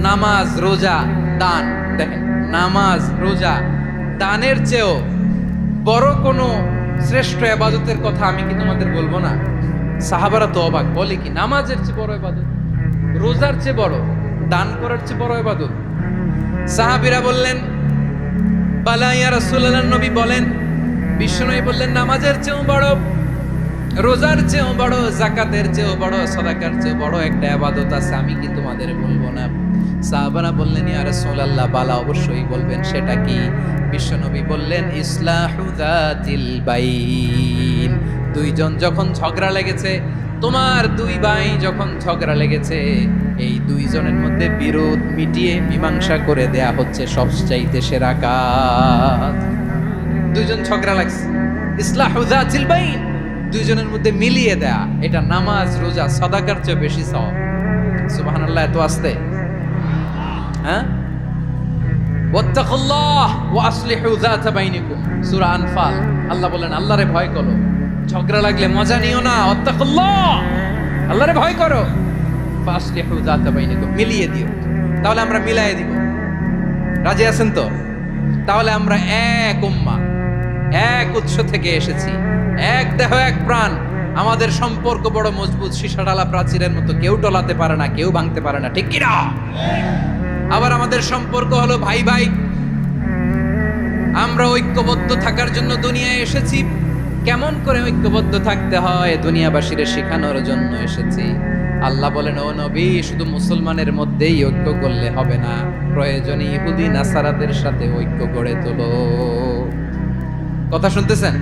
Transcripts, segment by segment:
নামাজ, রোজা, দান। দেখেন, নামাজ, রোজা, দানের চেয়েও বড় কোনো শ্রেষ্ঠ ইবাদতের কথা আমি কি তোমাদের বলবো না? সাহাবারা তো অবাক, বলে কি নামাজের চেয়ে বড় ইবাদত, রোজার চেয়ে বড়, দান করার চেয়ে বড় ইবাদত? সাহাবীরা বললেন বালা ইয়া রাসূলুল্লাহ, নবী বলেন। বিশ্বনবী বললেন নামাজের চেয়েও বড়, রোজার চেয়েও বড়, যাকাতের চেয়েও বড়, সাদাকার চেয়েও বড় একটা ইবাদত আছে, আমি কি তোমাদের বলবো না? সাহাবারা বললেন ইয়া রাসূলুল্লাহ, বালা অবশ্যই বলবেন, সেটা কি? বিশ্বনবী বললেন ইসলাহু যাতিল বাইন। দুইজন যখন ঝগড়া লেগেছে, তোমার দুই ভাই যখন ঝগড়া লেগেছে, এই দুইজনের মধ্যে বিরোধ মিটিয়ে মীমাংসা করে দেয়া হচ্ছে সবচাইতে সেরা কাজ। দুইজন ঝগড়া লাগছে, ইসলাহু যাতিল বাইন, দুইজনের মধ্যে মিলিয়ে দেয়া, এটা নামাজ, রোজা, সাদাকার চেয়ে বেশি সওয়াব। সুবহানাল্লাহ, এত আস্তে, হ্যাঁ? ওয়াত্তাকুল্লাহ ওয়া আসলিহু যাতা বাইনিকুম, সূরা আনফাল। আল্লাহ বলেন আল্লাহরে ভয় করো, ঝগড়া লাগলে মজা নিও না, ওয়াত্তাকুল্লাহ, আল্লাহরে ভয় করো, ফাসলিহু যাতা বাইনিকুম, মিলিয়ে দিও। তাহলে আমরা মিলায়ে দিব, রাজি আছেন তো? তাহলে আমরা এক উম্মাহ, এক উৎস থেকে এসেছি, এক দেহ এক প্রাণ, আমাদের সম্পর্ক বড় মজবুত, সীসাডালা প্রাচীরের মতো, কেউ টলাতে পারে না, কেউ ভাঙতে পারে না, ঠিক কি না? আবার আমাদের সম্পর্ক হলো ভাই ভাই, আমরা ঐক্যবদ্ধ থাকার জন্য দুনিয়ায় এসেছি। কেমন করে ঐক্যবদ্ধ থাকতে হয় দুনিয়াবাসীর শেখানোর জন্য এসেছি। আল্লাহ বলেন ও নবী, শুধু মুসলমানের মধ্যেই ঐক্য করলে হবে না, প্রয়োজনে ইহুদি নাসারাদের সাথে ঐক্য গড়ে তোলো। কথা শুনতেছেন?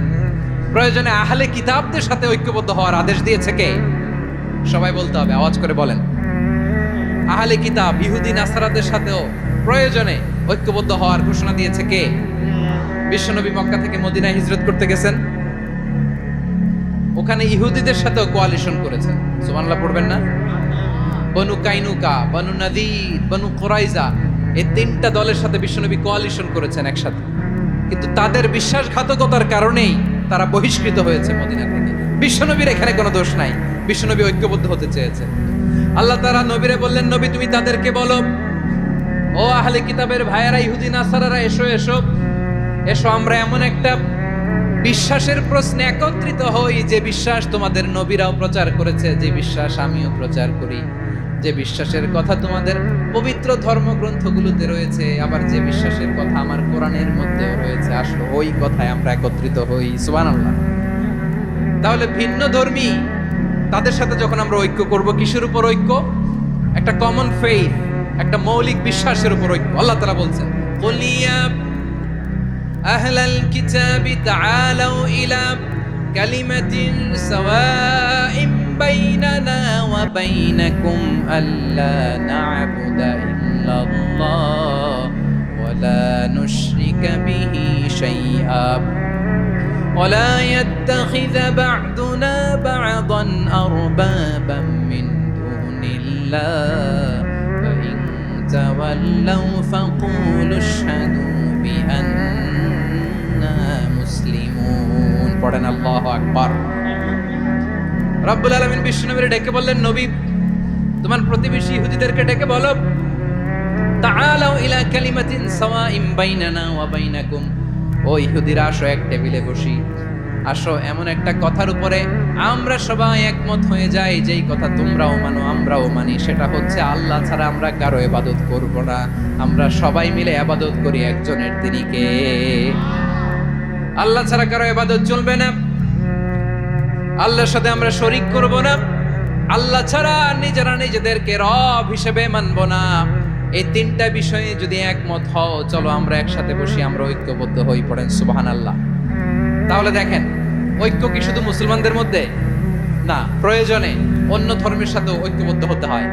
প্রয়োজনে আহলে কিতাবদের সাথে ঐক্যবদ্ধ হওয়ার আদেশ দিয়েছে কে? সবাই বলতে হবে, আওয়াজ করে বলেন। আহলে কিতাব ইহুদি নাসারাদের সাথেও প্রয়োজনে ঐক্যবদ্ধ হওয়ার ঘোষণা দিয়েছে কে? বিশ্বনবী মক্কা থেকে মদিনায় হিজরত করতে গেছেন, ওখানে ইহুদিদের সাথেও কোয়ালিশন করেছেন। সুবহানাল্লাহ পড়বেন না? বনু কাইনুকা, বনু নাদির, বনু কুরাইজা, এই তিনটা দলের সাথে বিশ্বনবী কোয়ালিশন করেছেন একসাথে। কিন্তু তাদের বিশ্বাসঘাতকতার কারণেই তারা বহিষ্কৃত হয়েছে মদিনা থেকে। বিশ্বনবীর এখানে কোনো দোষ নাই, বিশ্বনবী ঐক্যবদ্ধ হতে চেয়েছে। আল্লাহ তাআলা নবীরে বললেন, নবী তুমি তাদেরকে বলো, ও আহলে কিতাবের ভাইয়েরা, ইহুদি নাসারারা, এসো এসো এসো, আমরা এমন একটা বিশ্বাসের প্রশ্নে একত্রিত হই, যে বিশ্বাস তোমাদের নবীরাও প্রচার করেছে, যে বিশ্বাস আমিও প্রচার করি, যে বিশ্বাসের কথা তোমাদের পবিত্র ধর্মগ্রন্থগুলোতে রয়েছে, আবার যে বিশ্বাসের কথা আমার কোরআনের মধ্যেও রয়েছে, আসলে ওই কথায় আমরা একত্রিত হই। সুবহানাল্লাহ। তাহলে ভিন্ন ধর্মী তাদের সাথে যখন আমরা ঐক্য করব, কিসের উপর ঐক্য? একটা কমন ফেইথ, একটা মৌলিক বিশ্বাসের উপর ঐক্য। আল্লাহ তাআলা বলছেন কুলিয়া আহলাল কিতাবি তাআলাউ ইলা কালিমাতিন সাওয়াইন বাইনানা ওয়া বাইনাকুম আল্লা না'বুদা ইল্লাল্লাহ ওয়া লা নুশরিকা বিহি শাইআ ওয়া লা ইয়াত্তাখিযা বা'দুনা বা'দান আরবাবাম মিন দুনিল্লাহ ফা ইন তাওয়াল্লাউ ফাকুলু আশহাদু বিআন্না মুসলিমুন। পড়েন আল্লাহু আকবার। রব্বুল আলামিন বিশ্বনবীর ডেকে বললেন, নবী তোমার প্রতিবেশী ইহুদিদেরকে ডেকে বলো, তাআলাউ ইলা কালিমাতিন সাওয়াইন বাইনানা ওয়া বাইনাকুম, ও ইহুদিরা আসো, এক টেবিলে বসি, আসো এমন একটা কথার উপরে আমরা সবাই একমত হয়ে যাই, যেই কথা তোমরাও মানো আমরাও মানি, সেটা হচ্ছে আল্লাহ ছাড়া আমরা কারো ইবাদত করব না, আমরা সবাই মিলে ইবাদত করি একজনের, তিনি কে? আল্লাহ ছাড়া কারো ইবাদত চলবে না, আল্লাহর সাথে আমরা শরীক করব না, আল্লাহ ছাড়া নিজেরা নিজেদেরকে রব হিসেবে মানব না। এই তিনটা বিষয়ে যদি একমত হও, চলো আমরা একসাথে বসি, আমরা ঐক্যবদ্ধ হই। পড়েন সুবহানাল্লাহ। তাহলে দেখেন, ঐক্য কি শুধু মুসলমানদের মধ্যে না, প্রয়োজনে অন্য ধর্মের সাথেও ঐক্যবদ্ধ হতে হয়।